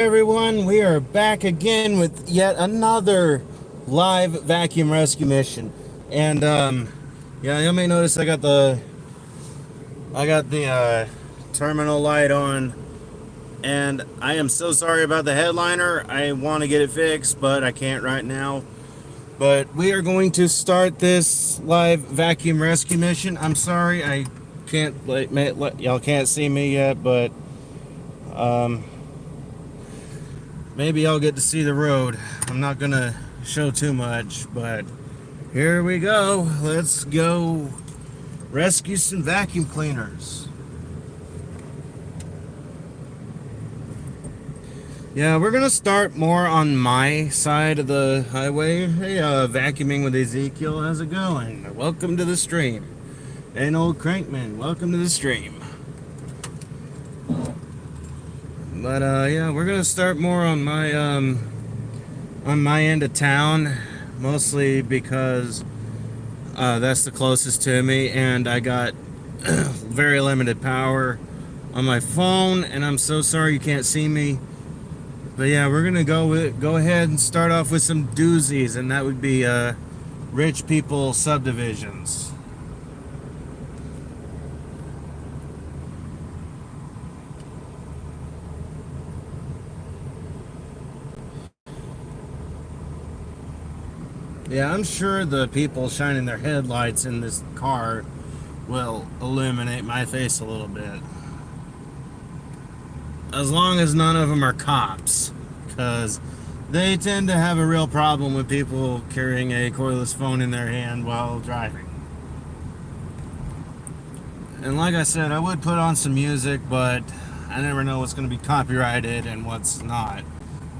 Everyone, we are back again with yet another live vacuum rescue mission. And yeah, you may notice I got the terminal light on, and I am so sorry about the headliner. I want to get it fixed, but I can't right now. But we are going to start this live vacuum rescue mission. I'm sorry, I can't y'all can't see me yet, but um maybe I'll get to see the road. I'm not gonna show too much, but here we go. Let's go rescue some vacuum cleaners. Yeah, we're gonna start more on my side of the highway. Hey, vacuuming with Ezekiel, how's it going? Welcome to the stream. And old Crankman, welcome to the stream. But yeah, we're gonna start more on my end of town, mostly because that's the closest to me, and I got very limited power on my phone, and I'm so sorry you can't see me. But yeah, we're gonna go ahead and start off with some doozies, and that would be rich people subdivisions. Yeah, I'm sure the people shining their headlights in this car will illuminate my face a little bit. As long as none of them are cops, because they tend to have a real problem with people carrying a cordless phone in their hand while driving. And like I said, I would put on some music, but I never know what's going to be copyrighted and what's not.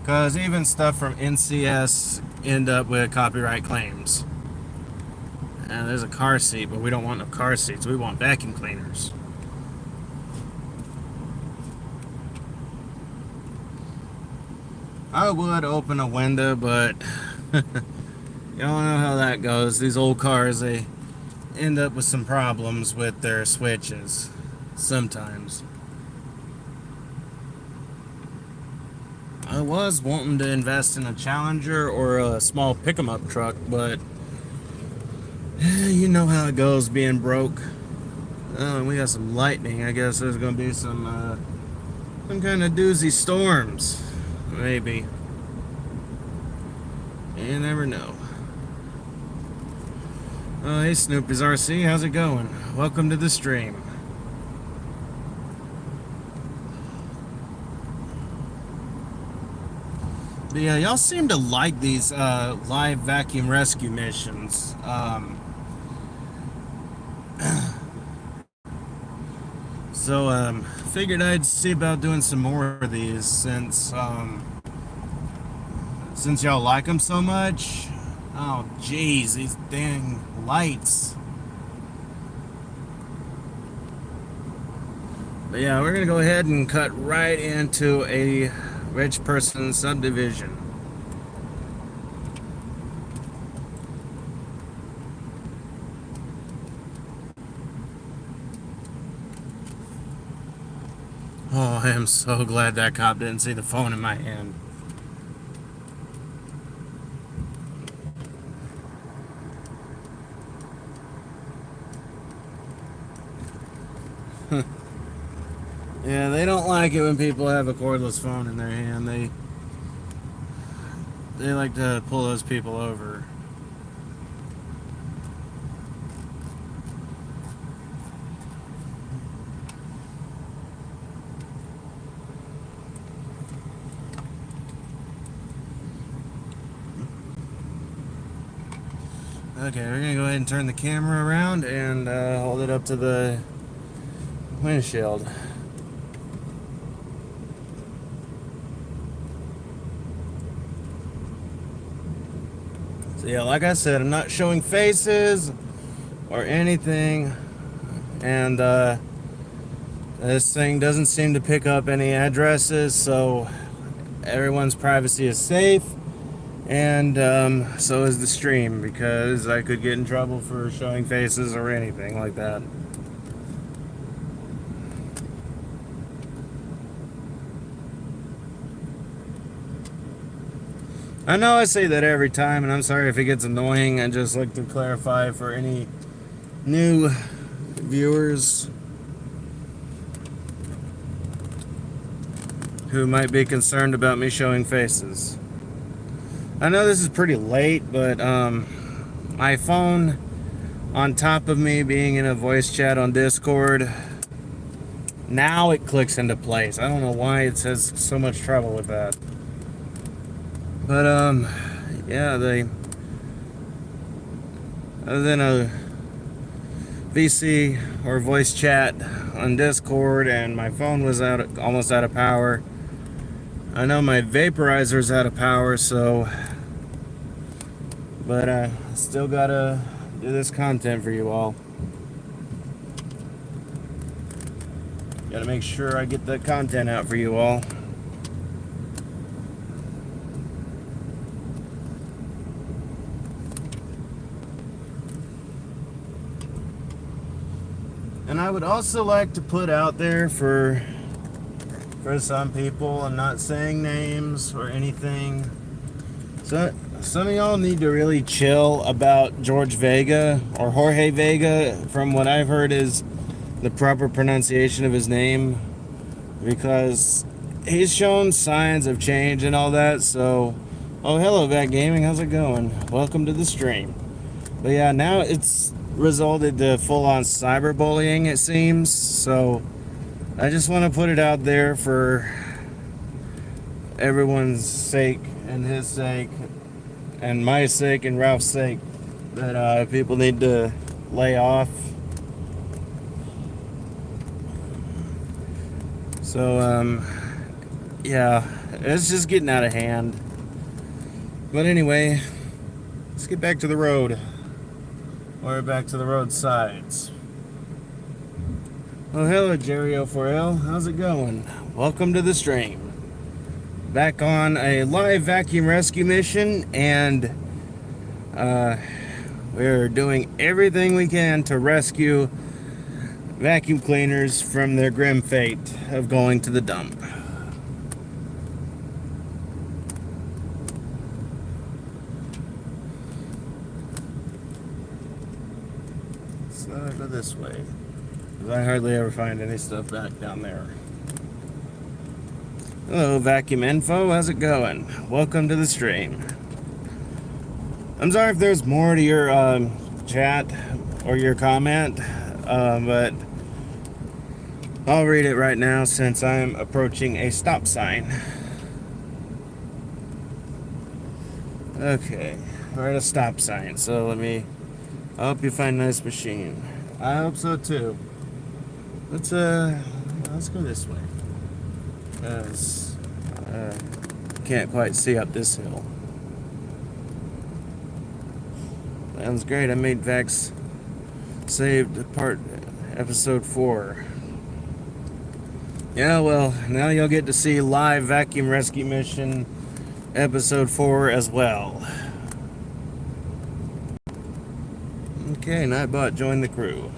Because even stuff from NCS end up with copyright claims. And there's a car seat, but we don't want no car seats. We want vacuum cleaners. I would open a window, but you don't know how that goes. These old cars, they end up with some problems with their switches sometimes. I was wanting to invest in a Challenger or a small pick-em-up truck, but you know how it goes being broke. Oh, and we got some lightning. I guess there's gonna be some kind of doozy storms, maybe. You never know. Oh, hey Snoopy's RC, how's it going? Welcome to the stream. But yeah, y'all seem to like these live vacuum rescue missions. So figured I'd see about doing some more of these since y'all like them so much. Oh, jeez, these dang lights. But yeah, we're gonna go ahead and cut right into a rich person subdivision. Oh, I am so glad that cop didn't see the phone in my hand. Yeah, they don't like it when people have a cordless phone in their hand. They like to pull those people over. Okay, we're gonna go ahead and turn the camera around and hold it up to the windshield. So yeah, like I said, I'm not showing faces or anything, and this thing doesn't seem to pick up any addresses, so everyone's privacy is safe, and so is the stream, because I could get in trouble for showing faces or anything like that. I know I say that every time, and I'm sorry if it gets annoying. I just like to clarify for any new viewers who might be concerned about me showing faces. I know this is pretty late, but my phone, on top of me being in a voice chat on Discord, now it clicks into place. I don't know why it says so much trouble with that. But yeah, other than a VC or voice chat on Discord, and my phone was almost out of power. I know my vaporizer's out of power, so, but I still gotta do this content for you all. Gotta make sure I get the content out for you all. And I would also like to put out there for some people, I'm not saying names or anything. So some of y'all need to really chill about George Vega, or Jorge Vega, from what I've heard is the proper pronunciation of his name, because he's shown signs of change and all that. So, oh, hello, Vat Gaming, how's it going? Welcome to the stream. But yeah, now it's resulted to full-on cyberbullying, it seems. So I just want to put it out there for everyone's sake, and his sake, and my sake, and Ralph's sake, that people need to lay off. So, yeah, it's just getting out of hand. But anyway, let's get back to the road. Or back to the roadsides. Oh, hello, Jerry O4L. How's it going? Welcome to the stream. Back on a live vacuum rescue mission, and we're doing everything we can to rescue vacuum cleaners from their grim fate of going to the dump. So I go this way, because I hardly ever find any stuff back down there. Hello, Vacuum Info. How's it going? Welcome to the stream. I'm sorry if there's more to your chat or your comment, but I'll read it right now since I'm approaching a stop sign. Okay, we're at a stop sign, so I hope you find a nice machine. I hope so too. Let's go this way, because can't quite see up this hill. Sounds great. I made Vax saved episode 4. Yeah, well, now you'll get to see live vacuum rescue mission episode 4 as well. Okay, Nightbot joined the crew.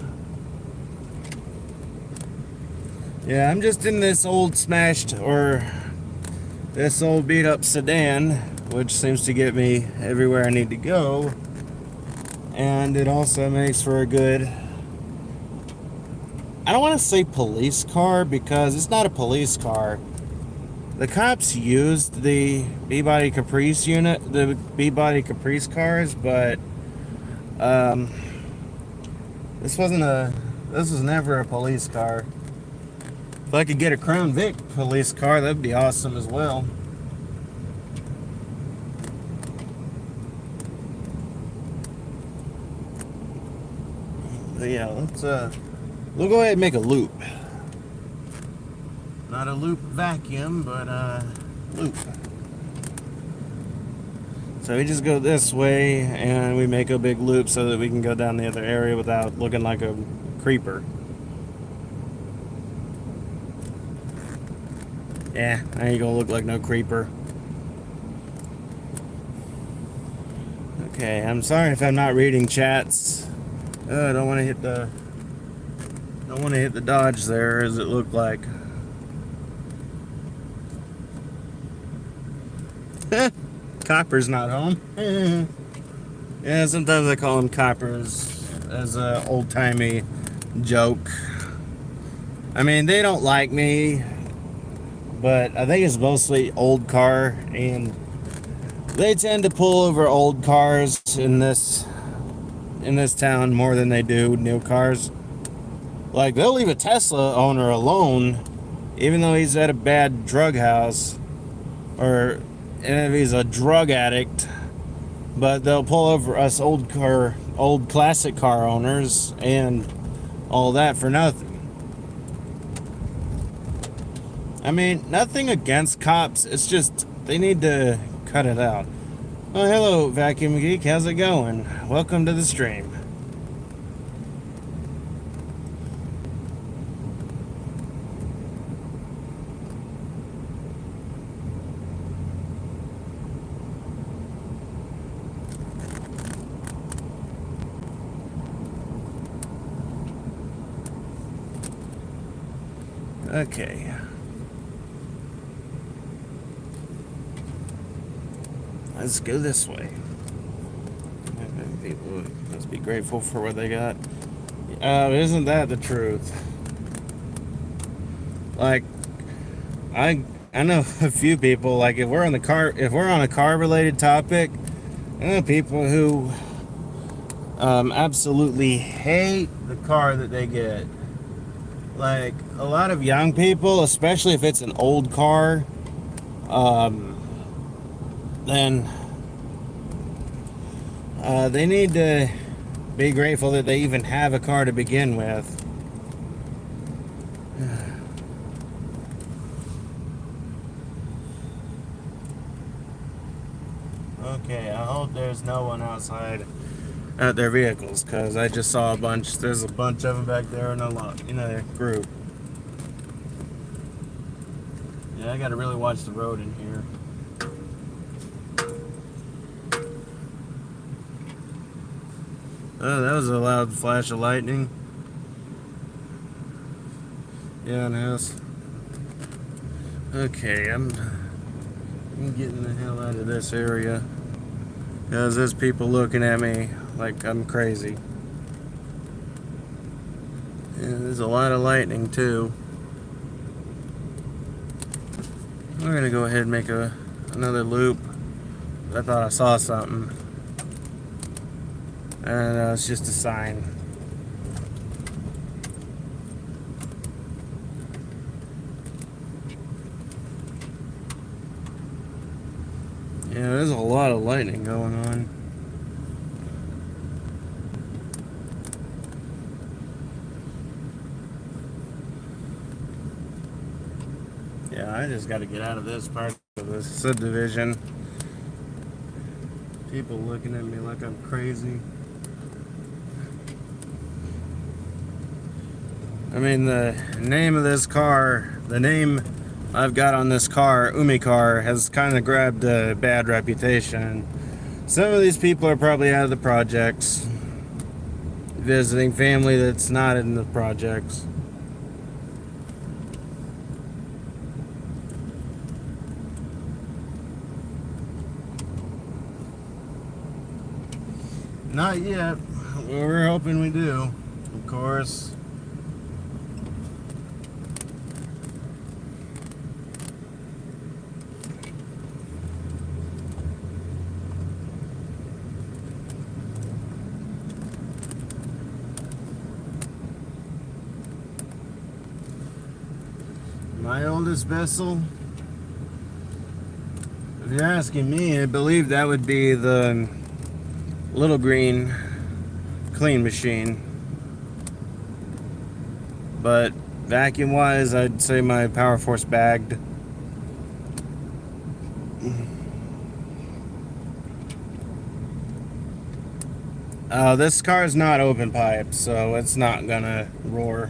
Yeah, I'm just in this old smashed, or this old beat up sedan, which seems to get me everywhere I need to go. And it also makes for a good, I don't want to say police car, because it's not a police car. The cops used the B-Body Caprice unit, the B-Body Caprice cars, but this was never a police car. If I could get a Crown Vic police car, that'd be awesome as well. But yeah, we'll go ahead and make a loop. Not a loop vacuum, but a loop. So we just go this way, and we make a big loop so that we can go down the other area without looking like a creeper. Yeah, I ain't gonna look like no creeper. Okay, I'm sorry if I'm not reading chats. I don't want to hit the dodge there, as it looked like. Copper's not home. Yeah, sometimes I call him Coppers as a old-timey joke. I mean, they don't like me, but I think it's mostly old car, and they tend to pull over old cars in this town more than they do new cars. Like, they'll leave a Tesla owner alone, even though he's at a bad drug house, or and if he's a drug addict. But they'll pull over us old classic car owners and all that for nothing. I mean, nothing against cops. It's just they need to cut it out. Oh, hello, Vacuum Geek. How's it going? Welcome to the stream. Okay. Let's go this way. People must be grateful for what they got. Isn't that the truth? Like, I know a few people. Like, if we're on a car related topic, I know people who absolutely hate the car that they get. Like, a lot of young people, especially if it's an old car, then they need to be grateful that they even have a car to begin with. Okay, I hope there's no one outside at their vehicles, because I just saw a bunch. There's a bunch of them back there in a group. Yeah, I gotta really watch the road in here. Oh, that was a loud flash of lightning. Yeah, nice. Okay, I'm getting the hell out of this area, because there's people looking at me like I'm crazy. Yeah, there's a lot of lightning too. We're gonna go ahead and make another loop. I thought I saw something, and it's just a sign. Yeah, there's a lot of lightning going on. Yeah, I just got to get out of this part of the subdivision. People looking at me like I'm crazy. I mean, the name of this car, the name I've got on this car, Umicar, has kind of grabbed a bad reputation. Some of these people are probably out of the projects, visiting family that's not in the projects. Not yet. We're hoping we do, of course. My oldest vessel, if you're asking me, I believe that would be the Little Green clean machine. But vacuum wise, I'd say my Power Force bagged. This car is not open pipe, so it's not gonna roar.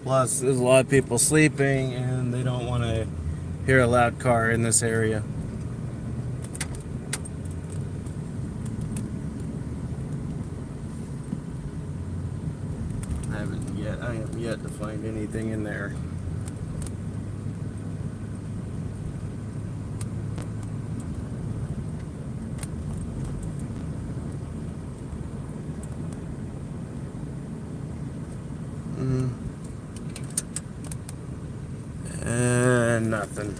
Plus, there's a lot of people sleeping, and they don't want to hear a loud car in this area. I have yet to find anything in there. Nothing.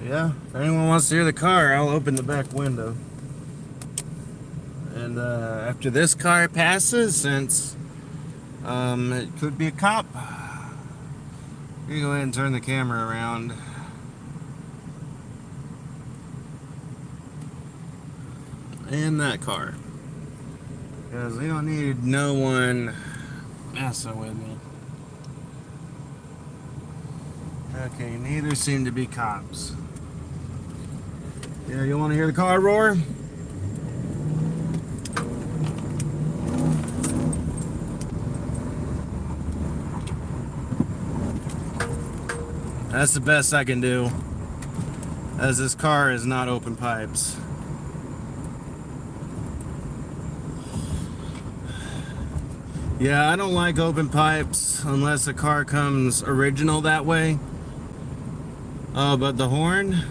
Yeah, if anyone wants to hear the car, I'll open the back window. And after this car passes, since it could be a cop, you go ahead and turn the camera around. And that car. Because we don't need no one messing with me. Okay, neither seem to be cops. Yeah, you want to hear the car roar? That's the best I can do, as this car is not open pipes. Yeah, I don't like open pipes unless the car comes original that way. Oh, but the horn?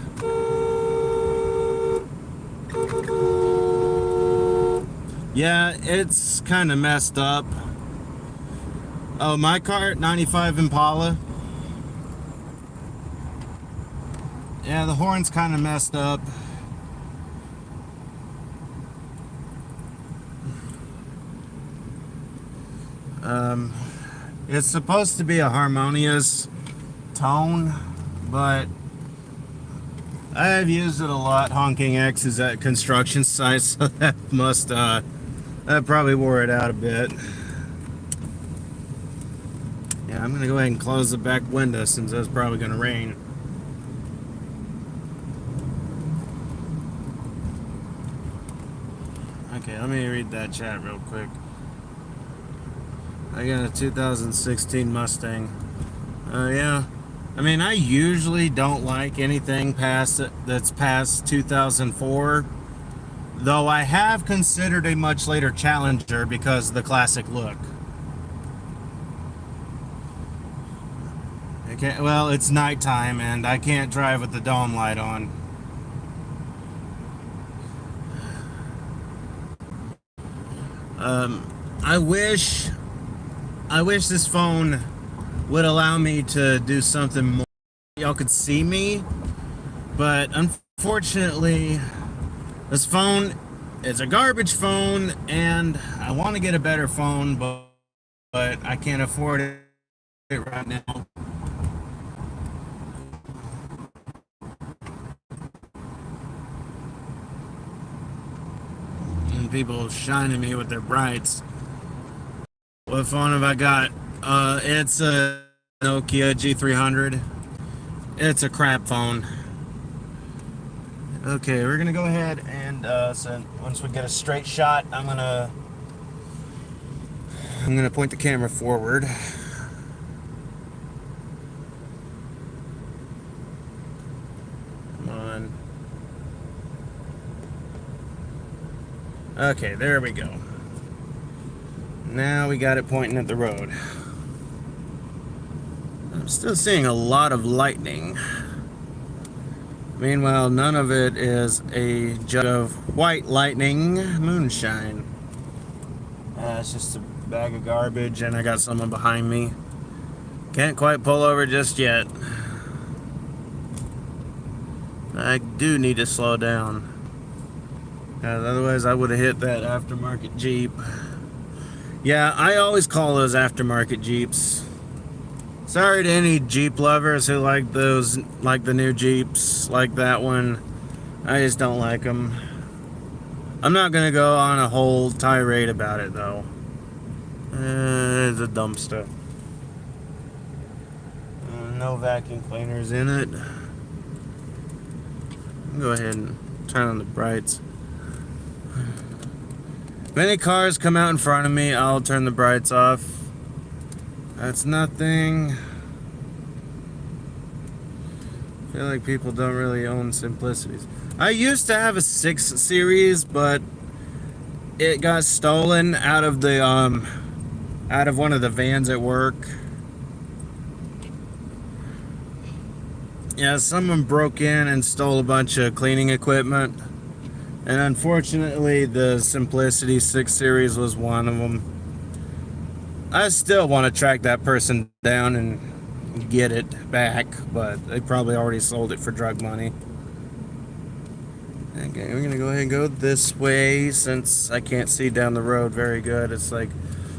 Yeah, it's kind of messed up. Oh, my car, 95 Impala. Yeah, the horn's kind of messed up. It's supposed to be a harmonious tone, but I've used it a lot honking X's at construction sites, so that must that probably wore it out a bit. Yeah, I'm gonna go ahead and close the back window since it's probably gonna rain. Okay, let me read that chat real quick. I got a 2016 Mustang. Yeah. I mean, I usually don't like anything that's past 2004, though I have considered a much later Challenger because of the classic look. Well, it's nighttime and I can't drive with the dome light on. I wish this phone would allow me to do something more. Y'all could see me, but unfortunately, this phone is a garbage phone, and I want to get a better phone, but I can't afford it right now. And people shining me with their brights. What phone have I got? It's a Nokia G300. It's a crap phone. Okay, we're gonna go ahead and so once we get a straight shot, I'm gonna point the camera forward. Come on. Okay, there we go. Now we got it pointing at the road. I'm still seeing a lot of lightning. Meanwhile, none of it is a jug of white lightning moonshine. It's just a bag of garbage, and I got someone behind me. Can't quite pull over just yet. I do need to slow down. Otherwise, I would have hit that aftermarket Jeep. Yeah, I always call those aftermarket Jeeps. Sorry to any Jeep lovers who like those, like the new Jeeps, like that one. I just don't like them. I'm not gonna go on a whole tirade about it though. It's a dumpster. No vacuum cleaners in it. Go ahead and turn on the brights. If any cars come out in front of me, I'll turn the brights off. That's nothing. I feel like people don't really own Simplicities. I used to have a 6 Series, but it got stolen out of the out of one of the vans at work. Yeah, someone broke in and stole a bunch of cleaning equipment. And unfortunately, the Simplicity 6 Series was one of them. I still want to track that person down and get it back, but they probably already sold it for drug money. Okay, we're gonna go ahead and go this way since I can't see down the road very good. It's like,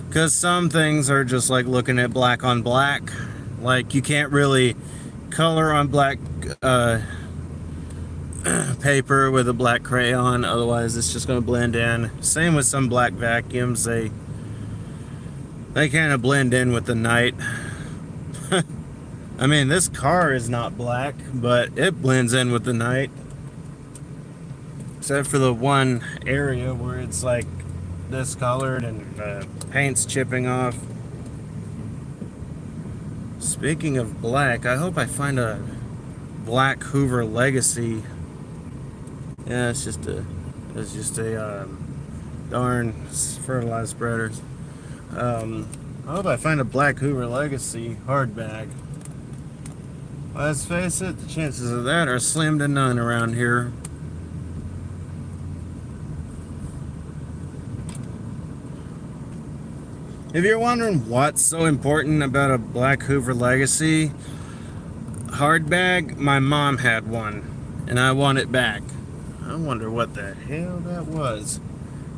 because some things are just like looking at black on black. Like, you can't really color on black paper with a black crayon, otherwise it's just going to blend in. Same with some black vacuums, they kind of blend in with the night. I mean, this car is not black, but it blends in with the night, except for the one area where it's like discolored and paint's chipping off. Speaking of black, I hope I find a black Hoover Legacy. Yeah, it's just a darn fertilizer spreaders. I hope I find a black Hoover Legacy hardback. Let's face it, the chances of that are slim to none around here. If you're wondering what's so important about a black Hoover Legacy hardback, my mom had one, and I want it back. I wonder what the hell that was.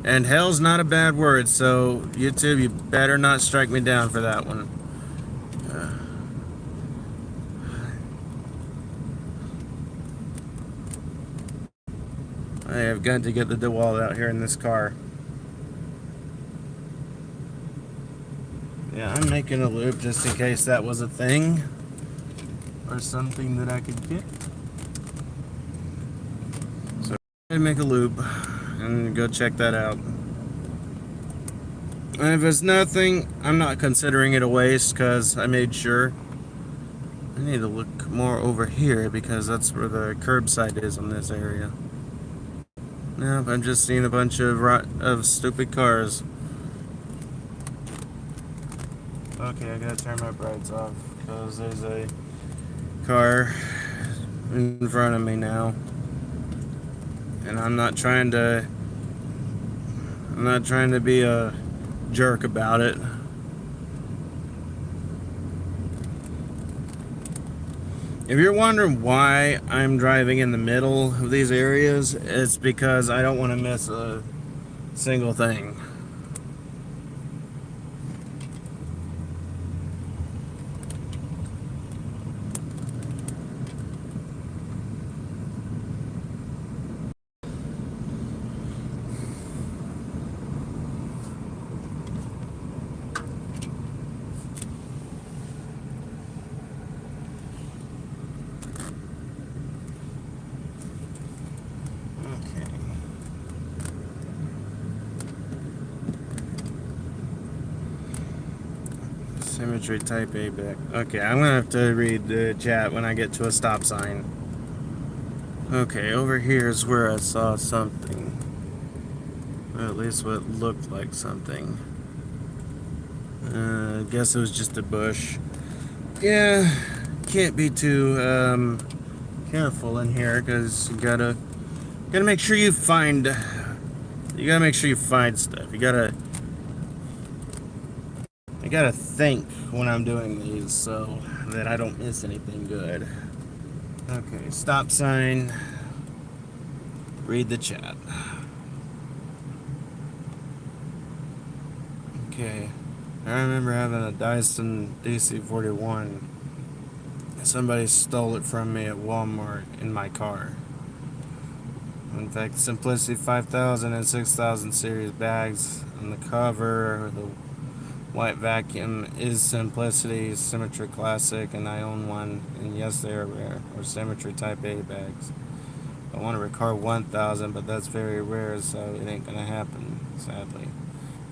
And hell's not a bad word, so YouTube, you better not strike me down for that one. I have got to get the DeWalt out here in this car. Yeah, I'm making a loop just in case that was a thing or something that I could get. So I'm gonna make a loop and go check that out. And if it's nothing, I'm not considering it a waste because I made sure. I need to look more over here because that's where the curbside is in this area. Nope, I'm just seeing a bunch of stupid cars. Okay, I gotta turn my brights off because there's a car in front of me now. And I'm not trying to be a jerk about it. If you're wondering why I'm driving in the middle of these areas, it's because I don't want to miss a single thing. Symmetry type A back. Okay, I'm gonna have to read the chat when I get to a stop sign. Okay, over here is where I saw something. Or at least what looked like something. I guess it was just a bush. Yeah, can't be too careful in here because you gotta make sure you find. You gotta make sure you find stuff. You gotta think when I'm doing these so that I don't miss anything good. Okay, stop sign. Read the chat. Okay, I remember having a Dyson DC-41. Somebody stole it from me at Walmart in my car. In fact, Simplicity 5000 and 6000 series bags on the cover. The white vacuum is Simplicity Symmetry Classic, and I own one. And yes, they are rare, or Symmetry Type A bags. I want to record 1000, but that's very rare, so it ain't gonna happen, sadly.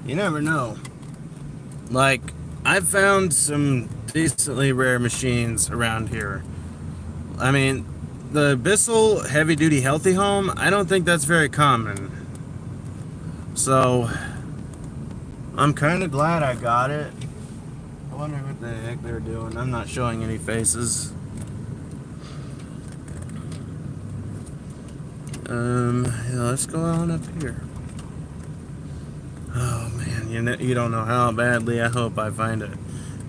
You never know. Like, I've found some decently rare machines around here. I mean, the Bissell Heavy Duty Healthy Home, I don't think that's very common. So, I'm kind of glad I got it. I wonder what the heck they're doing. I'm not showing any faces. Yeah, let's go on up here. Oh man, you don't know how badly I hope I find a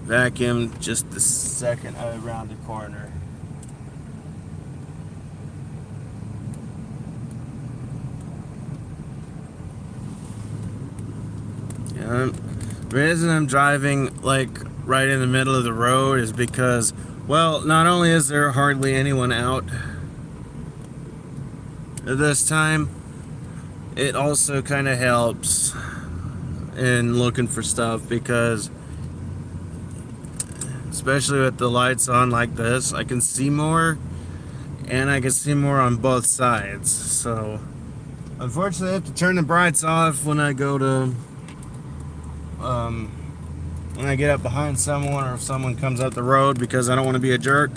vacuum just the second I round the corner. Yeah, the reason I'm driving like right in the middle of the road is because, well, not only is there hardly anyone out at this time, it also kind of helps in looking for stuff because, especially with the lights on like this, I can see more, and I can see more on both sides. So unfortunately I have to turn the brights off when I go to when I get up behind someone or if someone comes up the road, because I don't want to be a jerk.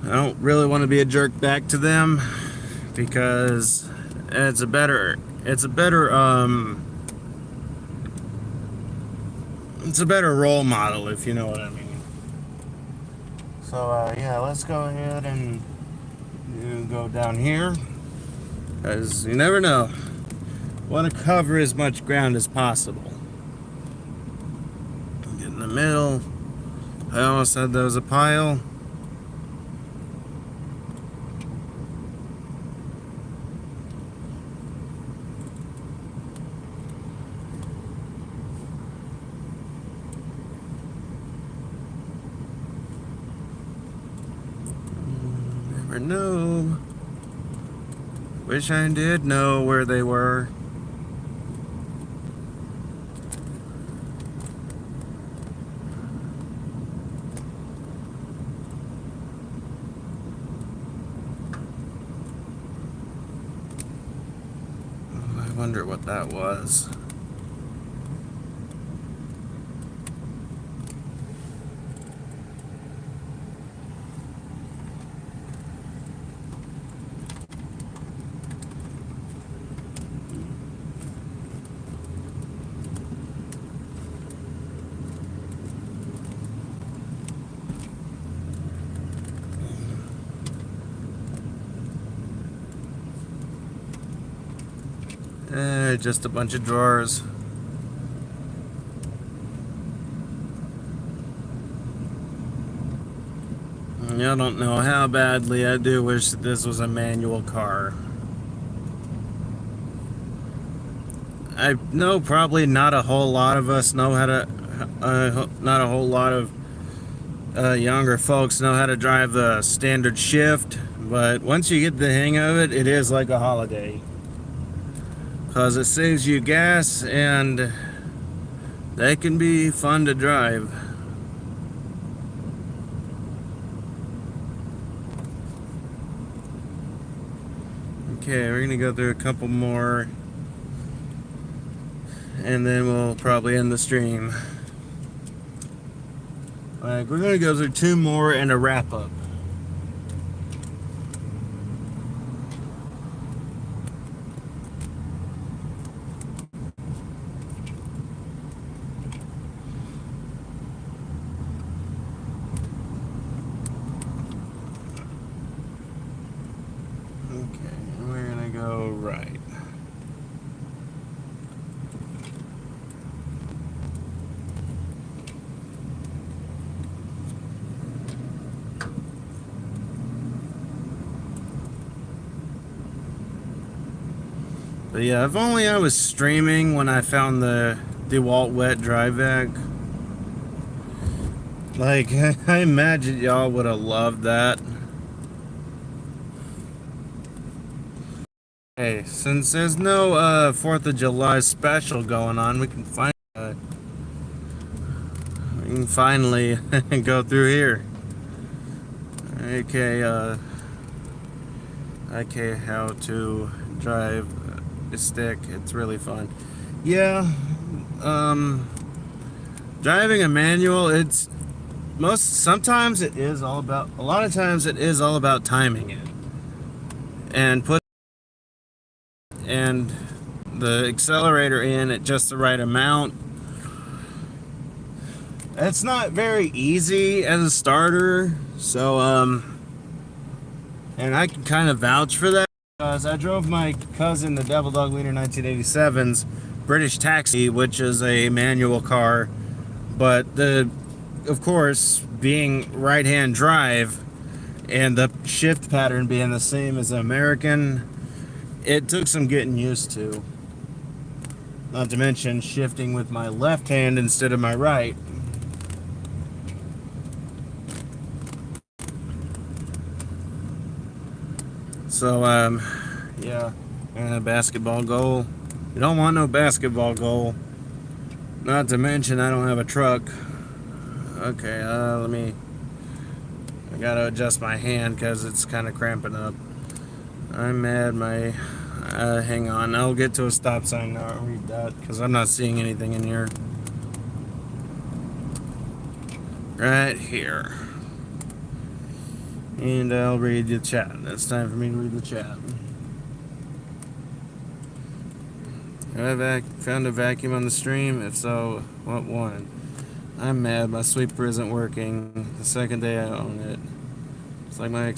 I don't really want to be a jerk back to them, because it's a better role model, if you know what I mean. So yeah, let's go ahead and go down here, because you never know. Want to cover as much ground as possible. Get in the middle. I almost said there was a pile. Never know. Wish I did know where they were. I wonder what that was. Just a bunch of drawers. I don't know how badly I do wish that this was a manual car. I know probably not a whole lot of us know how to, not a whole lot of younger folks know how to drive the standard shift, but once you get the hang of it, it is like a holiday. Because it saves you gas, and they can be fun to drive. Okay, we're gonna go through a couple more, and then we'll probably end the stream. Like, we're gonna go through two more and a wrap up. Right. But yeah, if only I was streaming when I found the DeWalt wet dry vac. Like, I imagine y'all would have loved that. Hey, since there's no 4th of July special going on, we can finally go through here. Okay, okay, how to drive a stick. It's really fun. Yeah, driving a manual, sometimes it is all about, a lot of times it is all about timing it. And and the accelerator in at just the right amount. It's not very easy as a starter, so and I can kind of vouch for that. Because I drove my cousin the Devil Dog Leader 1987's British Taxi, which is a manual car, but of course, being right-hand drive and the shift pattern being the same as American, it took some getting used to. Not to mention shifting with my left hand instead of my right. So, yeah, and a basketball goal. You don't want no basketball goal. Not to mention, I don't have a truck. Okay, I gotta adjust my hand because it's kind of cramping up. I'm mad, hang on, I'll get to a stop sign now. I'll read that because I'm not seeing anything in here. Right here. And I'll read the chat. It's time for me to read the chat. Have I found a vacuum on the stream? If so, what one? I'm mad. My sweeper isn't working. The second day I own it. It's like my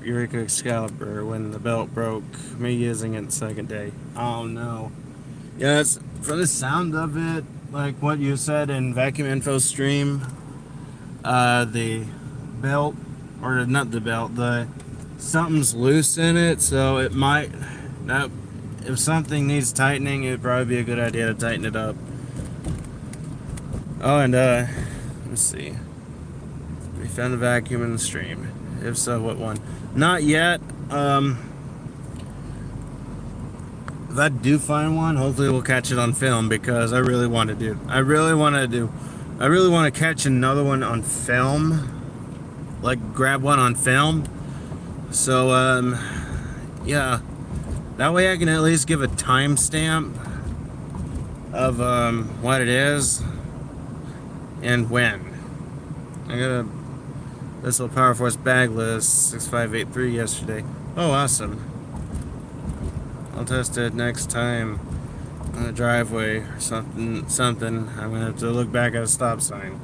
Eureka Excalibur when the belt broke. Me using it the second day. Oh no. Yeah, it's for the sound of it, like what you said in Vacuum Info stream. The belt, or not the belt, something's loose in it, so it might. If something needs tightening, it'd probably be a good idea to tighten it up. Oh, and let's see. We found a vacuum in the stream. If so, what one? Not yet. If I do find one, hopefully we'll catch it on film because I really want to catch another one on film. Like grab one on film. So yeah. That way I can at least give a timestamp of what it is and when. I got a Bissell Power Force bagless 6583 yesterday. Oh, awesome. I'll test it next time on the driveway or something. I'm gonna have to look back at a stop sign.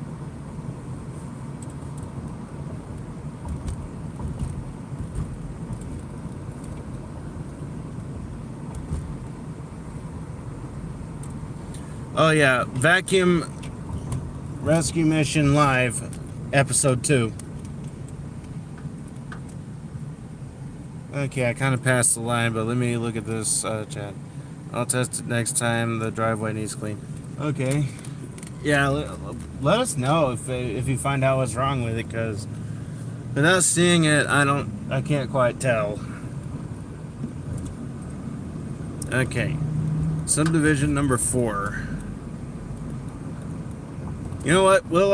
Oh yeah, Vacuum Rescue Mission Live, Episode 2. Okay, I kind of passed the line, but let me look at this chat. I'll test it next time the driveway needs clean. Okay. Yeah, let us know if you find out what's wrong with it, because without seeing it, I can't quite tell. Okay. Subdivision number 4. You know what? We'll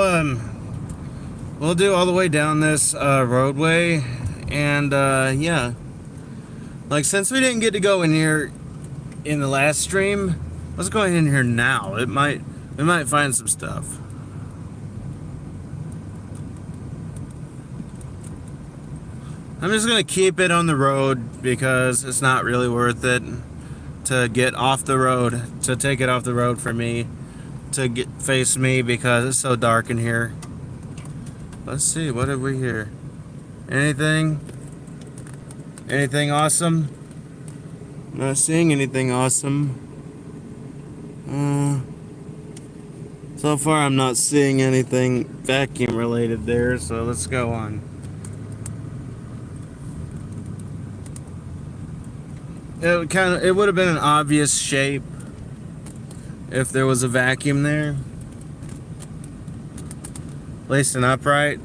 do all the way down this roadway, and yeah. Like, since we didn't get to go in here in the last stream, let's go in here now. We might find some stuff. I'm just gonna keep it on the road because it's not really worth it to get off the road, to take it off the road for me to face me because it's so dark in here. Let's see, what have we here? Anything awesome? Not seeing anything awesome. So far I'm not seeing anything vacuum related there, so let's go on. It would have been an obvious shape if there was a vacuum there. At least an upright,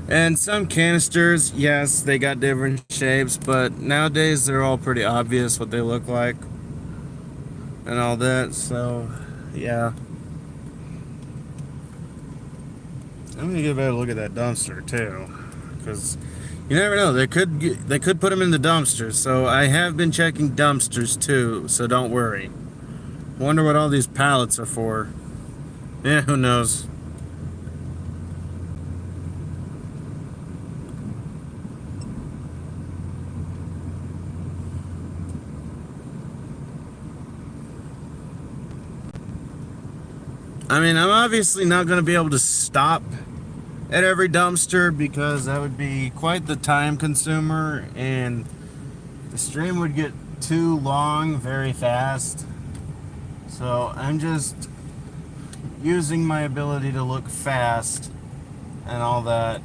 and some canisters, yes, they got different shapes, but nowadays they're all pretty obvious what they look like and all that, so yeah. I'm gonna get a better look at that dumpster too, because you never know, they could put them in the dumpsters, so I have been checking dumpsters too, so don't worry. Wonder what all these pallets are for. Yeah, who knows? I mean, I'm obviously not going to be able to stop at every dumpster because that would be quite the time consumer, and the stream would get too long very fast. So I'm just using my ability to look fast and all that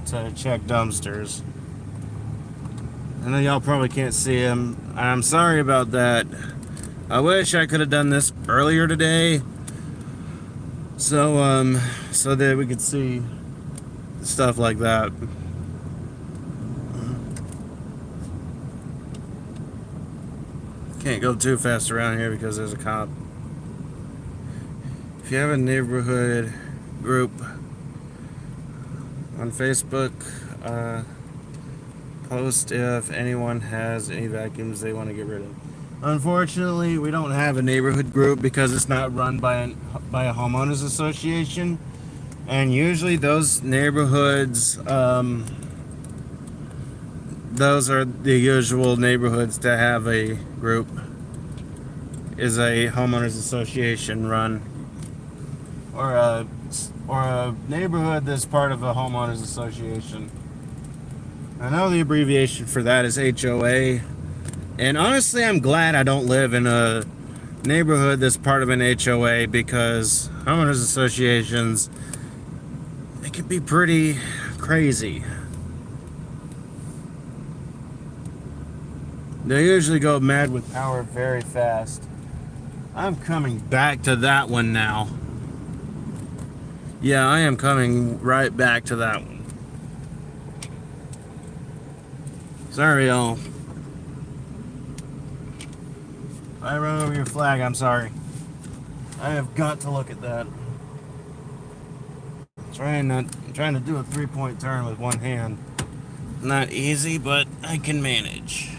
to check dumpsters. I know y'all probably can't see them. I'm sorry about that. I wish I could have done this earlier today, so that we could see stuff like that. Can't go too fast around here because there's a cop. If you have a neighborhood group on Facebook, post if anyone has any vacuums they want to get rid of. Unfortunately, we don't have a neighborhood group because it's not run by a homeowners association, and usually those neighborhoods, those are the usual neighborhoods to have a group, is a homeowners association run, or a neighborhood that's part of a homeowners association. I know the abbreviation for that is HOA. And honestly, I'm glad I don't live in a neighborhood that's part of an HOA, because homeowners associations, they can be pretty crazy. They usually go mad with power very fast. I'm coming back to that one now. Yeah, I am coming right back to that one. Sorry, y'all. I run over your flag, I'm sorry. I have got to look at that. I'm trying to do a 3-point turn with one hand. Not easy, but I can manage.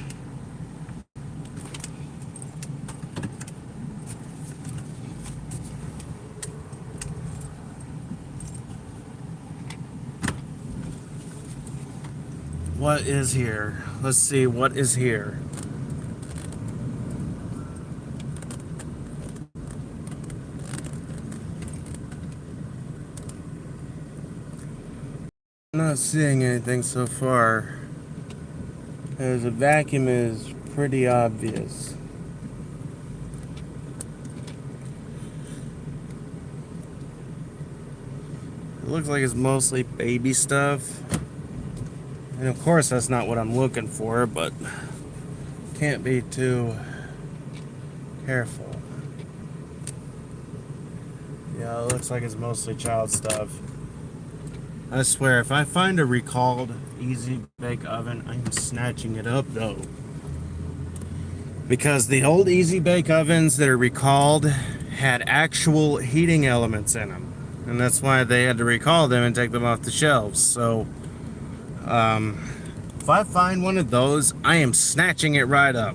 What is here? Let's see what is here. I'm not seeing anything so far. As a vacuum is pretty obvious. It looks like it's mostly baby stuff. And of course that's not what I'm looking for, but can't be too careful. Yeah, it looks like it's mostly child stuff. I swear, if I find a recalled Easy Bake Oven, I'm snatching it up though. Because the old Easy Bake Ovens that are recalled had actual heating elements in them. And that's why they had to recall them and take them off the shelves. So, if I find one of those, I am snatching it right up.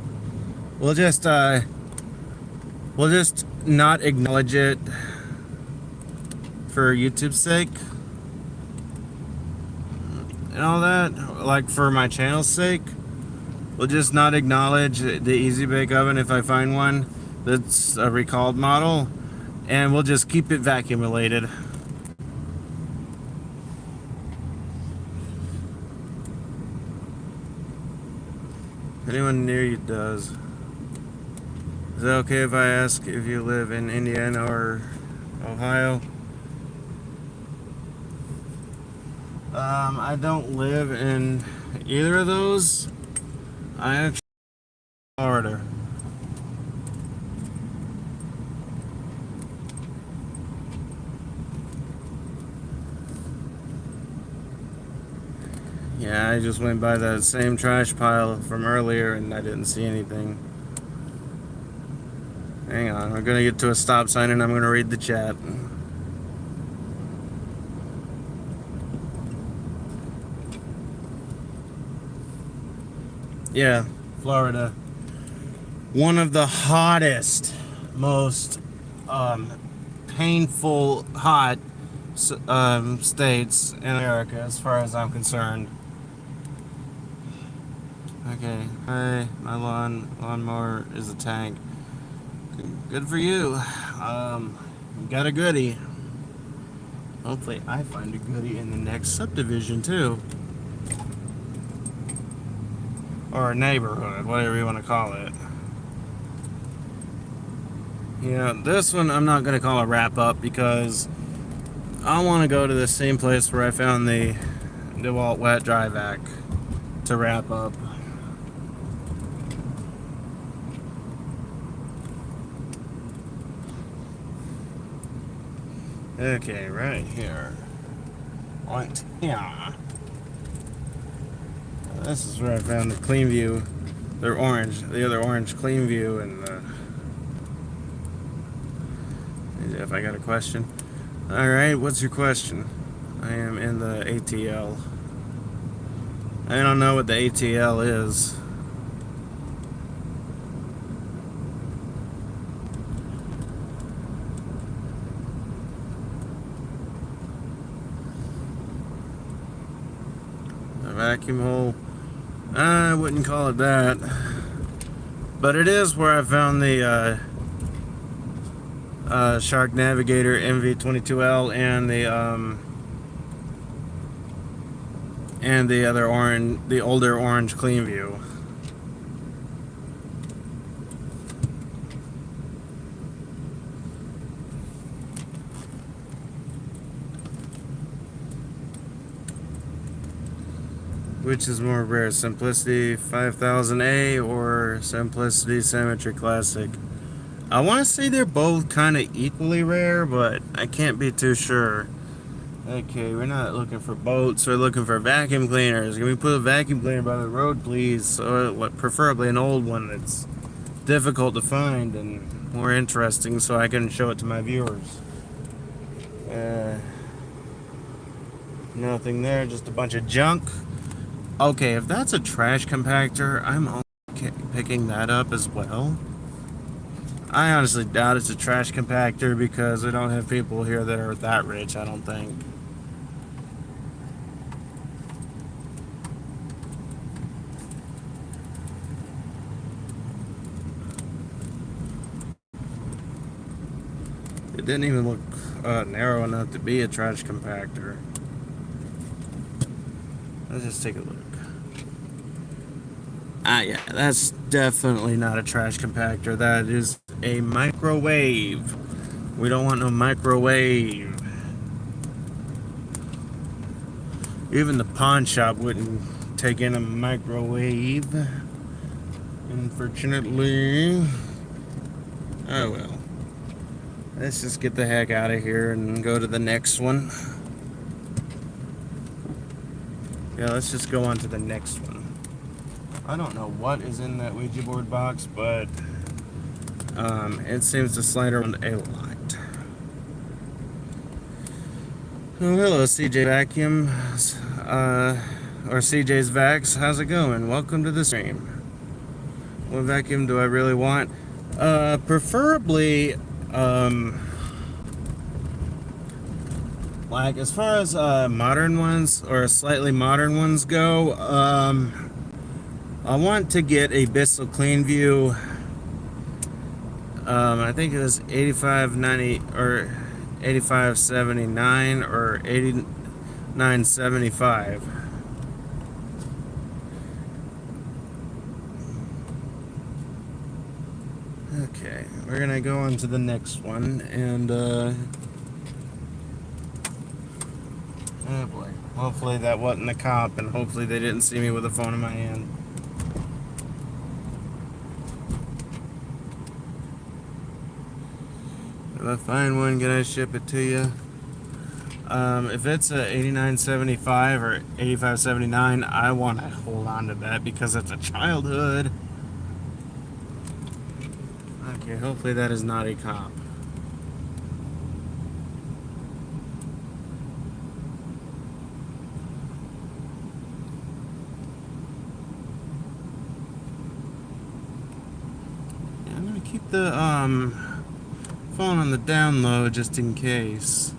We'll just not acknowledge it for YouTube's sake. And all that, like for my channel's sake, we'll just not acknowledge the Easy Bake Oven if I find one that's a recalled model, and we'll just keep it vacuum related. Anyone near you does. Is it okay if I ask if you live in Indiana or Ohio? I don't live in either of those. I actually live in Florida. Yeah, I just went by that same trash pile from earlier and I didn't see anything. Hang on, we're gonna get to a stop sign and I'm gonna read the chat. Yeah, Florida. One of the hottest, most painful hot states in America as far as I'm concerned. Okay, hi, my lawnmower is a tank. Good for you. Got a goodie. Hopefully I find a goodie in the next subdivision too. or neighborhood, whatever you want to call it. Yeah, this one I'm not going to call a wrap up because I want to go to the same place where I found the DeWalt wet dry vac to wrap up. Okay, right here. Right here. This is where I found the Cleanview. They're orange. The other orange Cleanview, and if I got a question. All right, what's your question? I am in the ATL. I don't know what the ATL is. A vacuum hole. I wouldn't call it that. But it is where I found the Shark Navigator MV22L and the other orange, the older orange Cleanview. Which is more rare, Simplicity 5000A or Simplicity Symmetry Classic? I want to say they're both kind of equally rare, but I can't be too sure. Okay, we're not looking for boats, we're looking for vacuum cleaners. Can we put a vacuum cleaner by the road, please? So, preferably an old one that's difficult to find and more interesting so I can show it to my viewers. Nothing there, just a bunch of junk. Okay, if that's a trash compactor, I'm okay picking that up as well. I honestly doubt it's a trash compactor because we don't have people here that are that rich, I don't think. It didn't even look narrow enough to be a trash compactor. Let's just take a look. Ah, yeah, that's definitely not a trash compactor. That is a microwave. We don't want no microwave. Even the pawn shop wouldn't take in a microwave. Unfortunately. Oh well. Let's just get the heck out of here and go to the next one. Yeah, let's just go on to the next one. I don't know what is in that Ouija board box, but it seems to slide around a lot. Oh, hello, CJ Vacuum, or CJ's Vacs. How's it going? Welcome to the stream. What vacuum do I really want? Preferably, like as far as modern ones or slightly modern ones go, I want to get a Bissell Cleanview. I think it was 8590 or 8579 or 8975. Okay, we're gonna go on to the next one, and oh boy, hopefully that wasn't a cop, and hopefully they didn't see me with a phone in my hand. If I find one, can I ship it to you? If it's a 8975 or 8579, I want to hold on to that because it's a childhood. Okay, hopefully that is not a cop. Yeah, I'm gonna keep the phone on the down low just in case.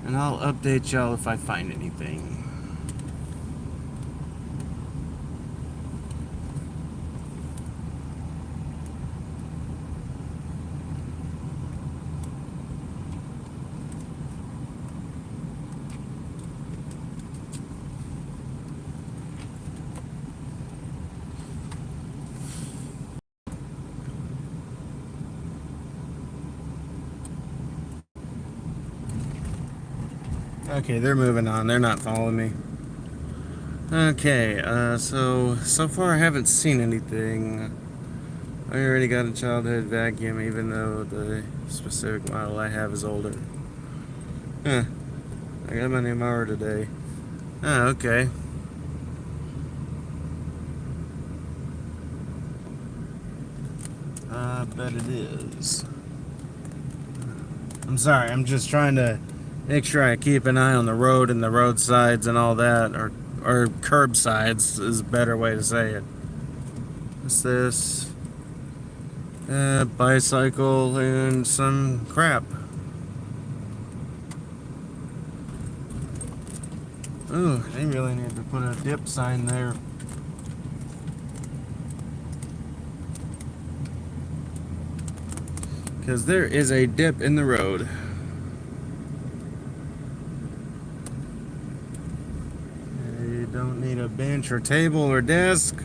And I'll update y'all if I find anything. Okay, they're moving on. They're not following me. Okay, so far I haven't seen anything. I already got a childhood vacuum, even though the specific model I have is older. Huh. I got my new mower today. Ah, okay. I bet it is. I'm sorry, I'm just trying to make sure I keep an eye on the road and the roadsides and all that, or curbsides is a better way to say it. What's this? Bicycle and some crap. Ooh, they really need to put a dip sign there. Because there is a dip in the road. You don't need a bench or table or desk.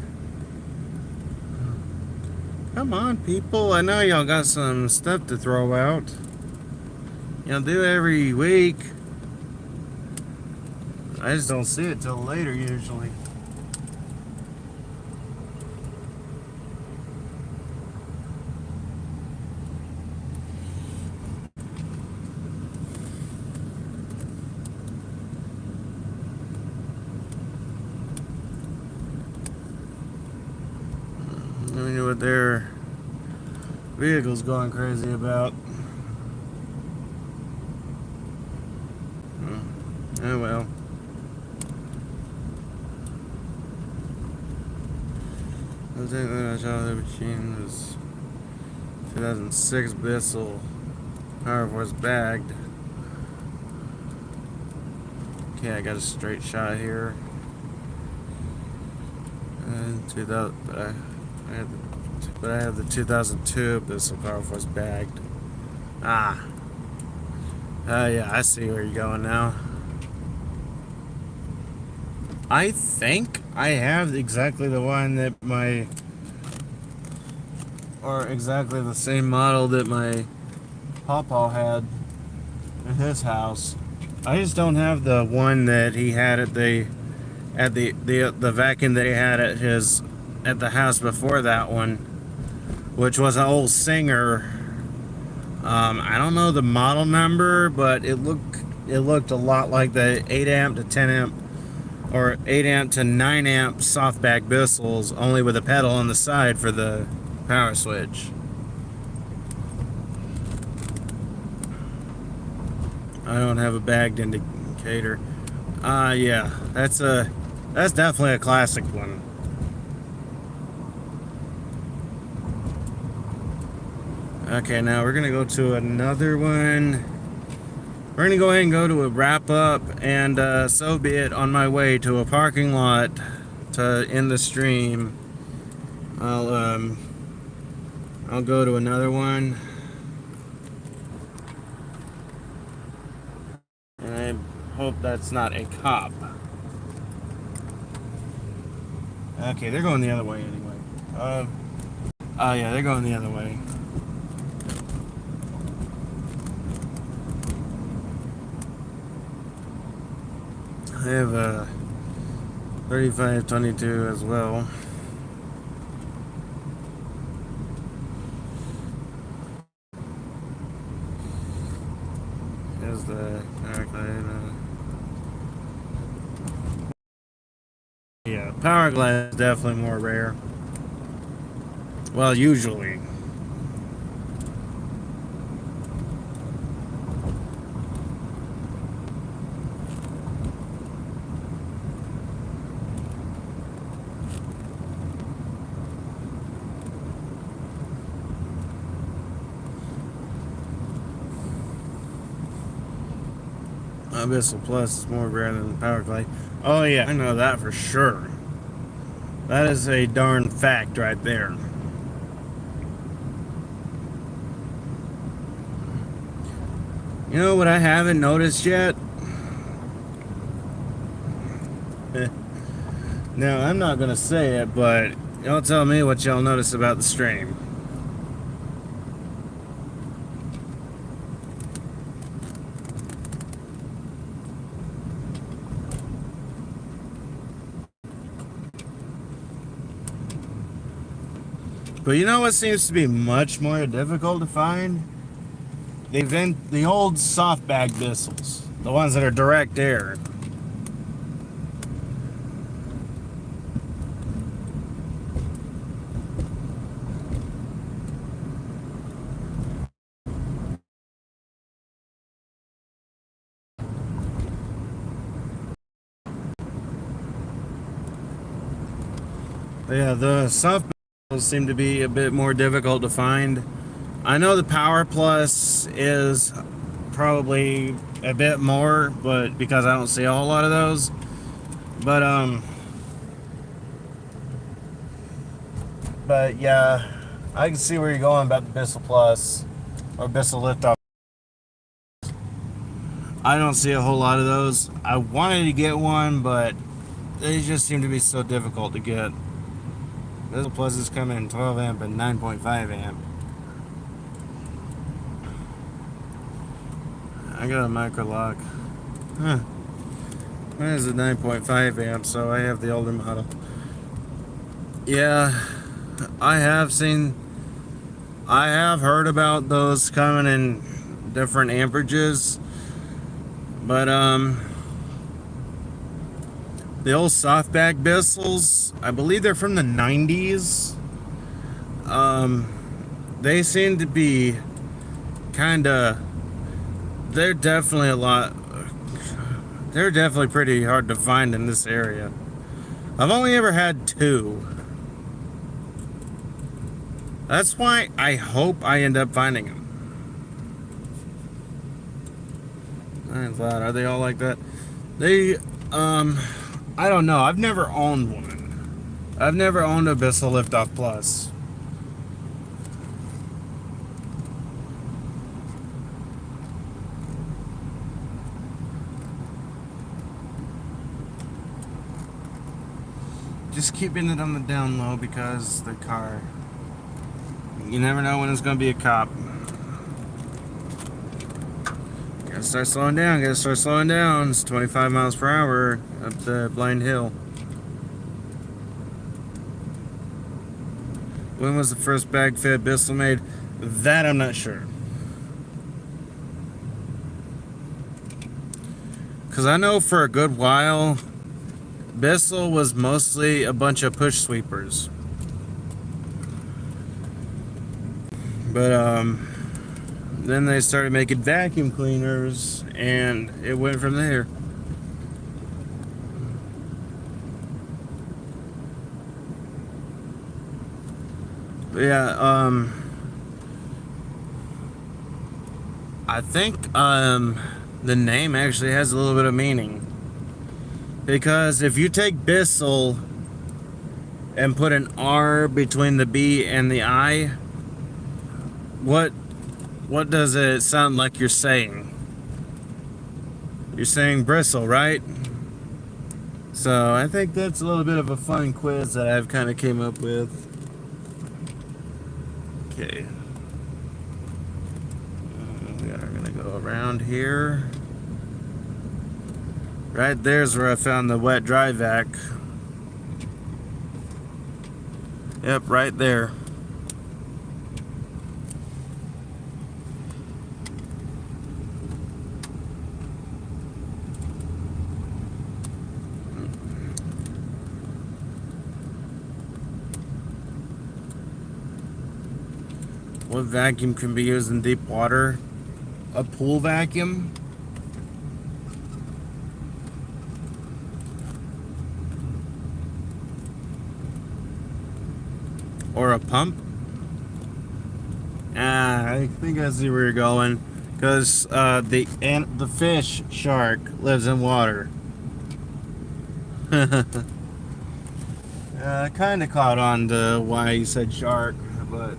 Come on, people. I know y'all got some stuff to throw out. Y'all do every week. I just don't see it till later usually. I mean, what their vehicle's going crazy about. Oh well. I think that childhood machine was 2006 Bissell Power Force bagged. Okay, I got a straight shot here. 2000, but I have the 2002 Bissell Power Force bagged. Ah. Yeah, I see where you're going now. I think I have exactly the one that or exactly the same model that my pawpaw had in his house. I just don't have the one that he had at the vacuum that he had at the house before that one, which was an old Singer. I don't know the model number, but it looked a lot like the 8 amp to 10 amp or 8 amp to 9 amp softback Bissells, only with a pedal on the side for the power switch. I don't have a bagged indicator. Yeah, that's definitely a classic one. Okay, now we're gonna go to another one. We're gonna go ahead and go to a wrap up, and so be it. On my way to a parking lot to end the stream, I'll go to another one, and I hope that's not a cop. Okay, they're going the other way anyway. Yeah, they're going the other way. I have a 3522 as well. Here's the Powerglide. Yeah, Powerglide is definitely more rare. Well, usually. Bissell Plus is more rare than the Powerglide. Oh yeah, I know that for sure. That is a darn fact right there. You know what I haven't noticed yet? Now, I'm not going to say it, but y'all tell me what y'all notice about the stream. But you know what seems to be much more difficult to find? The old soft bag missiles, the ones that are direct air. But yeah, the soft missiles seem to be a bit more difficult to find. I know the Power Plus is probably a bit more, but because I don't see a whole lot of those. But yeah, I can see where you're going about the Bissell Plus or Bissell Liftoff. I don't see a whole lot of those. I wanted to get one, but they just seem to be so difficult to get. Bissell Pluses come in 12 amp and 9.5 amp. I got a micro lock. Huh. Mine is a 9.5 amp, so I have the older model. Yeah, I have heard about those coming in different amperages, but the old softback Bissells, I believe they're from the 90s. They seem to be they're definitely pretty hard to find in this area. I've only ever had two. That's why I hope I end up finding them. I thought, are they all like that? I don't know. I've never owned one. I've never owned a Bissell Liftoff Plus. Just keeping it on the down low because the car. You never know when it's going to be a cop. Gotta start slowing down. It's 25 miles per hour up the Blind Hill. When was the first bag fed Bissell made? That I'm not sure. Because I know for a good while, Bissell was mostly a bunch of push sweepers. But then they started making vacuum cleaners, and it went from there. But yeah, I think the name actually has a little bit of meaning. Because if you take Bissell and put an R between the B and the I, what does it sound like you're saying? You're saying bristle, right? So I think that's a little bit of a fun quiz that I've kind of came up with. Okay. We are going to go around here. Right there's where I found the wet dry vac. Yep, right there. What vacuum can be used in deep water? A pool vacuum? Or a pump? I think I see where you're going. Because the fish shark lives in water. I kind of caught on to why you said shark, but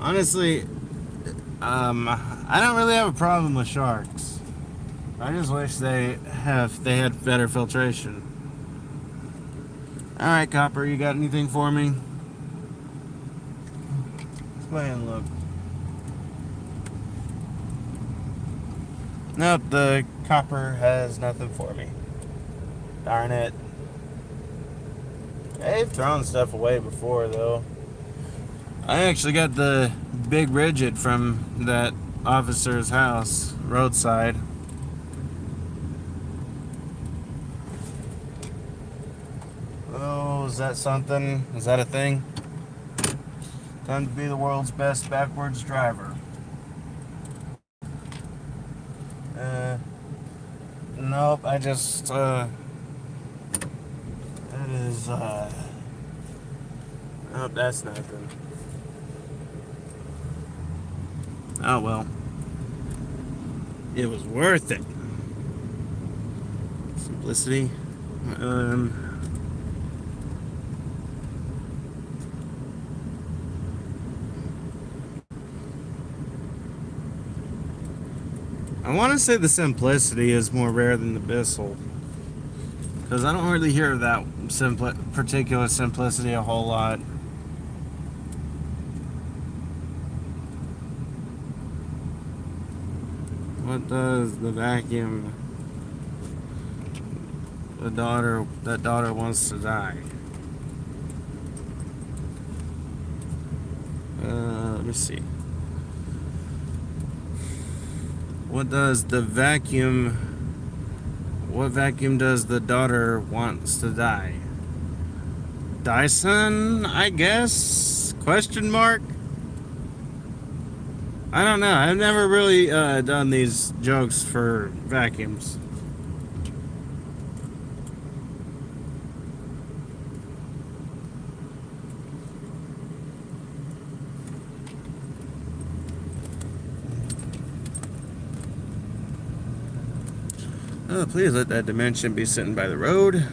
honestly, I don't really have a problem with sharks. I just wish they had better filtration. All right, Copper, you got anything for me? Let's go ahead and look. Nope, the Copper has nothing for me. Darn it. They've thrown stuff away before, though. I actually got the big rigid from that officer's house, roadside. Oh, is that something? Is that a thing? Time to be the world's best backwards driver. Nope, I just, that is, oh, that's nothing. Oh, well. It was worth it. Simplicity. I want to say the simplicity is more rare than the Bissell, because I don't really hear of that particular simplicity a whole lot. What does the vacuum? That daughter wants to die. Let me see. What does the vacuum? What vacuum does the daughter wants to die? Dyson, I guess? Question mark? I don't know. I've never really done these jokes for vacuums. Oh, please let that dimension be sitting by the road.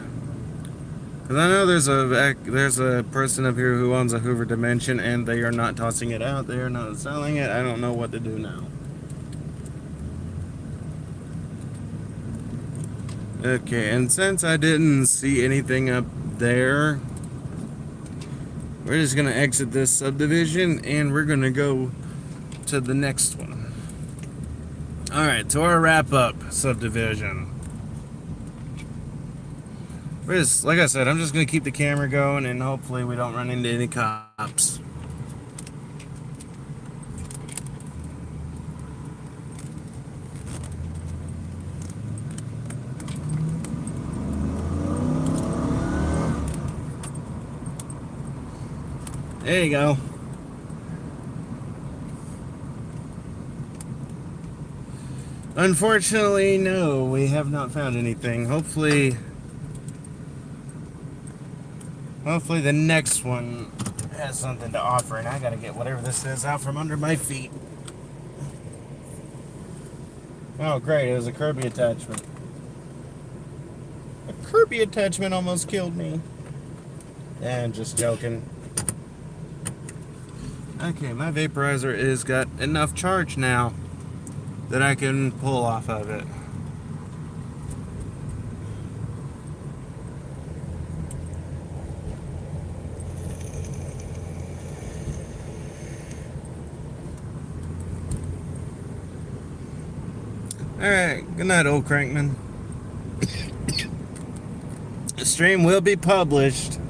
Because I know there's a person up here who owns a Hoover Dimension, and they are not tossing it out. They are not selling it. I don't know what to do now. Okay, and since I didn't see anything up there, we're just going to exit this subdivision, and we're going to go to the next one. Alright, to our wrap-up subdivision. Like I said, I'm just going to keep the camera going, and hopefully we don't run into any cops. There you go. Unfortunately, no, we have not found anything. Hopefully the next one has something to offer, and I gotta get whatever this is out from under my feet. Oh, great, it was a Kirby attachment. A Kirby attachment almost killed me. And just joking. Okay, my vaporizer is got enough charge now that I can pull off of it. Alright, good night, old crankman. The stream will be published,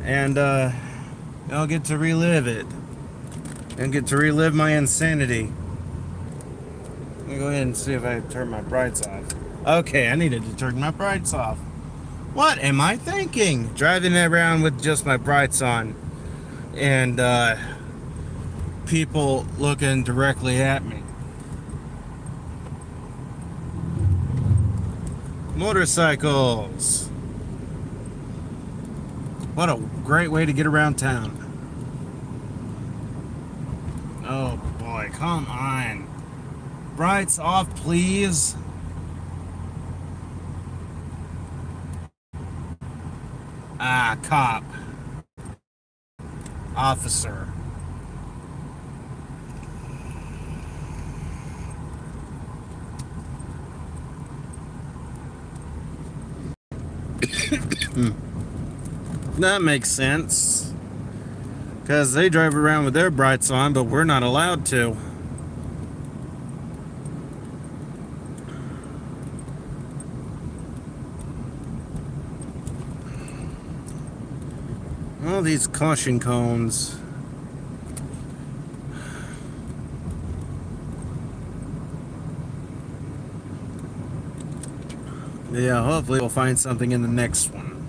and I'll get to relive it. And get to relive my insanity. Let me go ahead and see if I turn my brights off. Okay, I needed to turn my brights off. What am I thinking? Driving around with just my brights on, and people looking directly at me. Motorcycles. What a great way to get around town. Oh boy, come on. Brights off, please. Ah, cop. Officer. That makes sense. Because they drive around with their brights on, but we're not allowed to. All these caution cones. Yeah, hopefully we'll find something in the next one.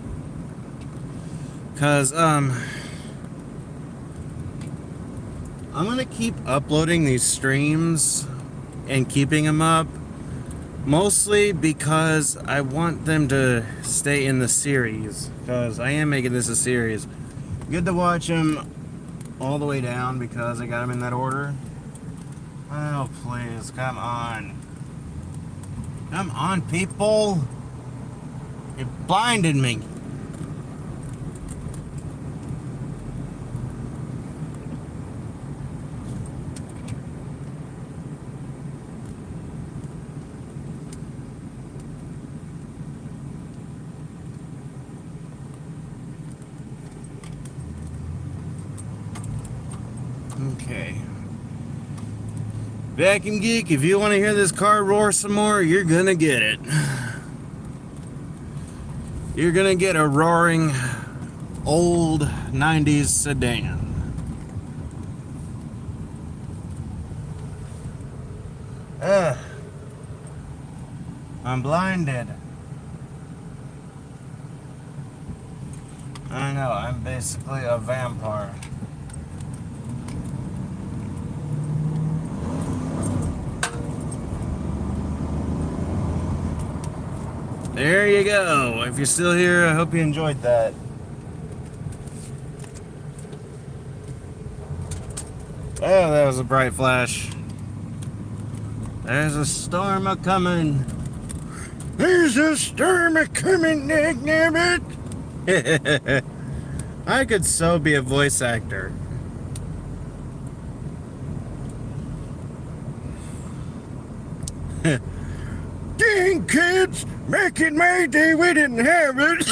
Cause I'm gonna keep uploading these streams and keeping them up, mostly because I want them to stay in the series. Because I am making this a series. Good to watch them all the way down because I got them in that order. Oh, please, come on. Come on, people. You blinded me. Okay. Vacuum Geek, if you want to hear this car roar some more, you're gonna get it. You're gonna get a roaring old 90s sedan. Ugh. I'm blinded. I know, I'm basically a vampire. There you go. If you're still here, I hope you enjoyed that. Oh, that was a bright flash. There's a storm a-coming. There's a storm a-coming, dagnabbit. I could so be a voice actor. Dang kids! Back in my day, we didn't have it.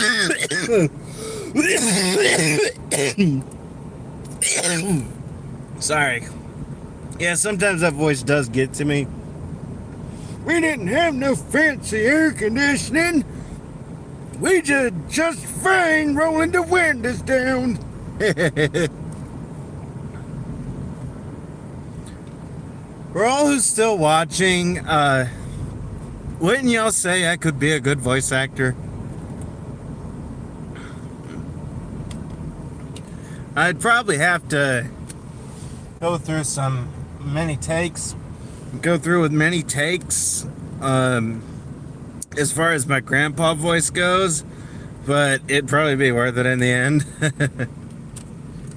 Sorry. Yeah, sometimes that voice does get to me. We didn't have no fancy air conditioning. We just fine rolling the windows down. For all who's still watching, wouldn't y'all say I could be a good voice actor? I'd probably have to go through many takes as far as my grandpa voice goes, but it'd probably be worth it in the end.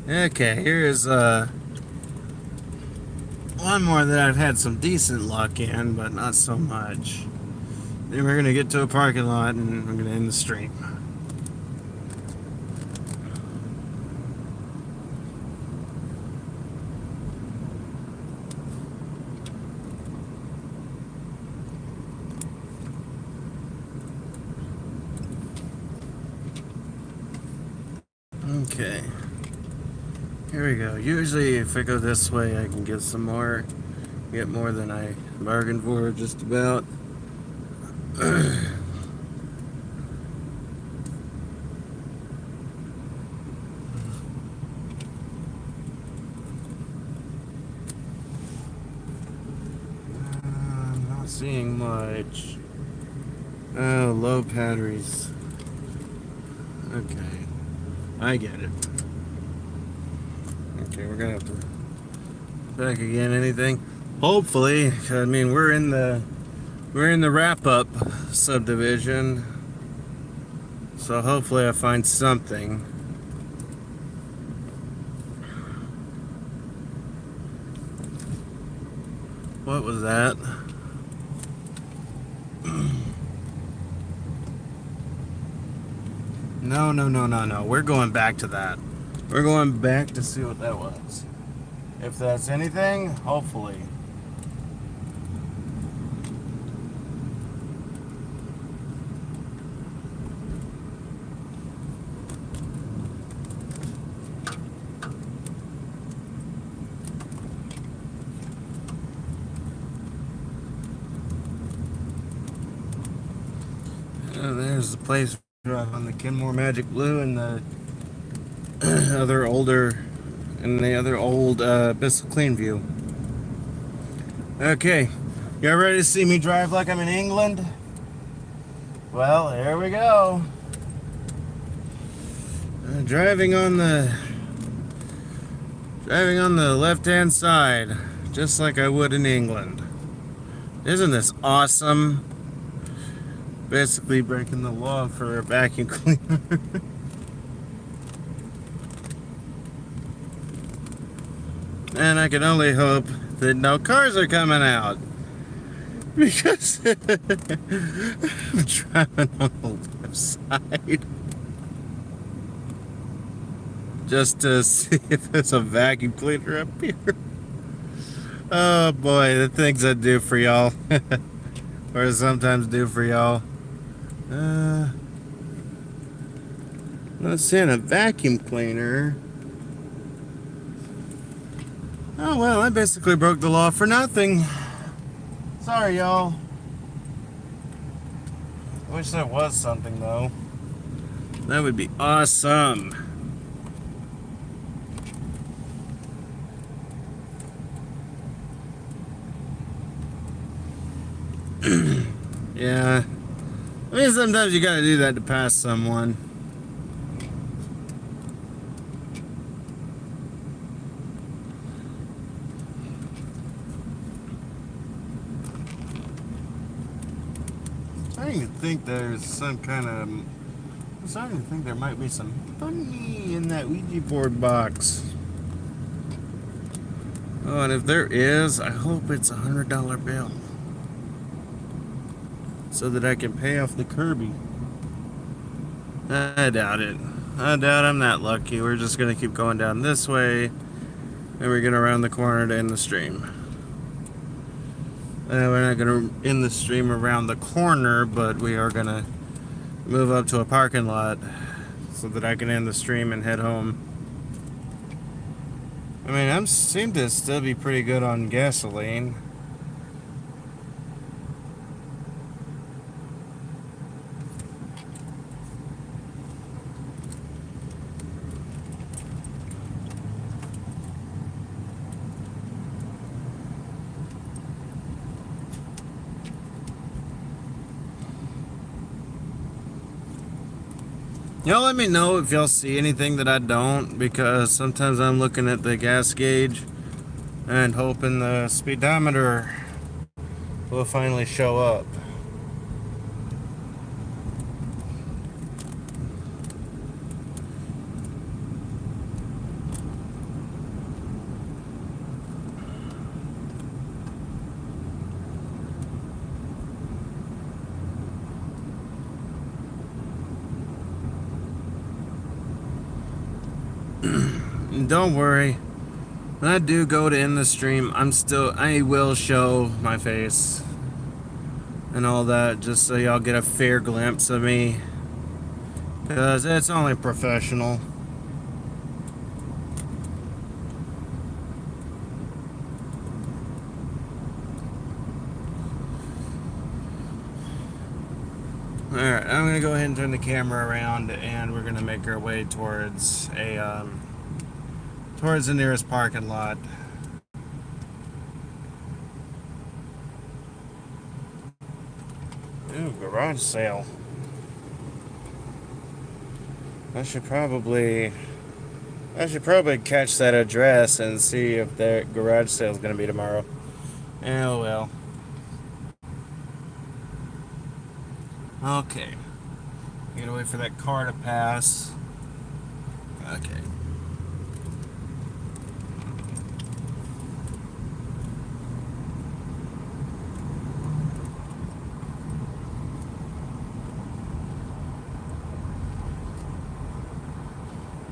Okay, here's one more that I've had some decent luck in, but not so much. Then we're gonna get to a parking lot and we're gonna end the stream. Okay, here we go. Usually if I go this way I can get more than I bargained for, just about. I'm not seeing much. Oh, low batteries. Okay, I get it. Okay, we're gonna have to back again. Anything? Hopefully, I mean we're in the wrap-up subdivision, so hopefully I find something. What was that? No. We're going back to that. We're going back to see what that was. If that's anything, hopefully. There's the place on the Kenmore Magic Blue and the other old Bissell Cleanview. Okay, y'all ready to see me drive like I'm in England? Well, here we go. Driving on the left-hand side, just like I would in England. Isn't this awesome? Basically breaking the law for a vacuum cleaner. And I can only hope that no cars are coming out. Because I'm driving on the left side. Just to see if there's a vacuum cleaner up here. Oh boy, the things I do for y'all. Or sometimes do for y'all. Not seeing a vacuum cleaner. Oh well, I basically broke the law for nothing. Sorry, y'all. I wish there was something though. That would be awesome. Yeah. I mean, sometimes you gotta do that to pass someone. I'm starting to think there's some kind of... I'm starting to think there might be some money in that Ouija board box. Oh, and if there is, I hope it's $100 bill. So that I can pay off the Kirby. I doubt it. I doubt I'm that lucky. We're just going to keep going down this way. And we're going to round the corner to end the stream. We're not going to end the stream around the corner, but we are going to move up to a parking lot so that I can end the stream and head home. I mean, I seem to still be pretty good on gasoline. Y'all let me know if y'all see anything that I don't, because sometimes I'm looking at the gas gauge and hoping the speedometer will finally show up. Don't worry, when I do go to end the stream, I will show my face and all that, just so y'all get a fair glimpse of me, because it's only professional. Alright, I'm gonna go ahead and turn the camera around, and we're gonna make our way towards the nearest parking lot. Ooh, garage sale. I should probably catch that address and see if the garage sale is going to be tomorrow. Oh well. Okay. You gotta wait for that car to pass. Okay.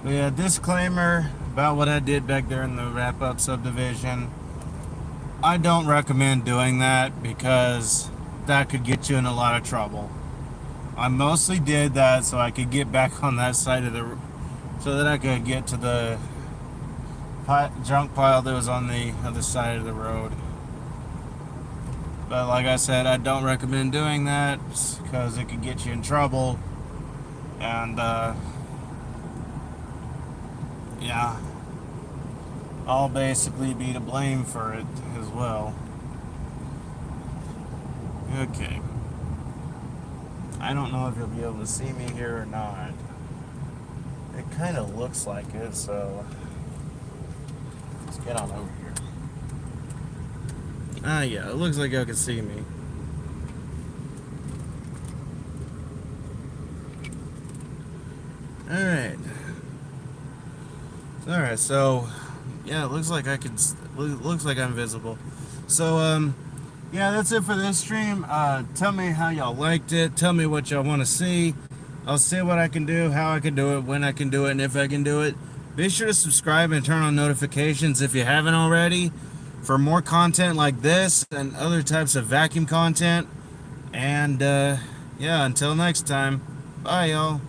Yeah, disclaimer about what I did back there in the wrap-up subdivision. I don't recommend doing that, because that could get you in a lot of trouble. I mostly did that so I could get back on that side of the... so that I could get to the junk pile that was on the other side of the road. But like I said, I don't recommend doing that, because it could get you in trouble. And, yeah, I'll basically be to blame for it as well. Okay. I don't know if you'll be able to see me here or not. It kind of looks like it, so let's get on over here. Ah, yeah, it looks like y'all can see me. Alright. Alright, so yeah, it looks like I can. Looks like I'm visible. So yeah, that's it for this stream. Tell me how y'all liked it. Tell me what y'all want to see. I'll see what I can do, how I can do it, when I can do it, and if I can do it. Be sure to subscribe and turn on notifications if you haven't already for more content like this and other types of vacuum content. And yeah, until next time, bye y'all.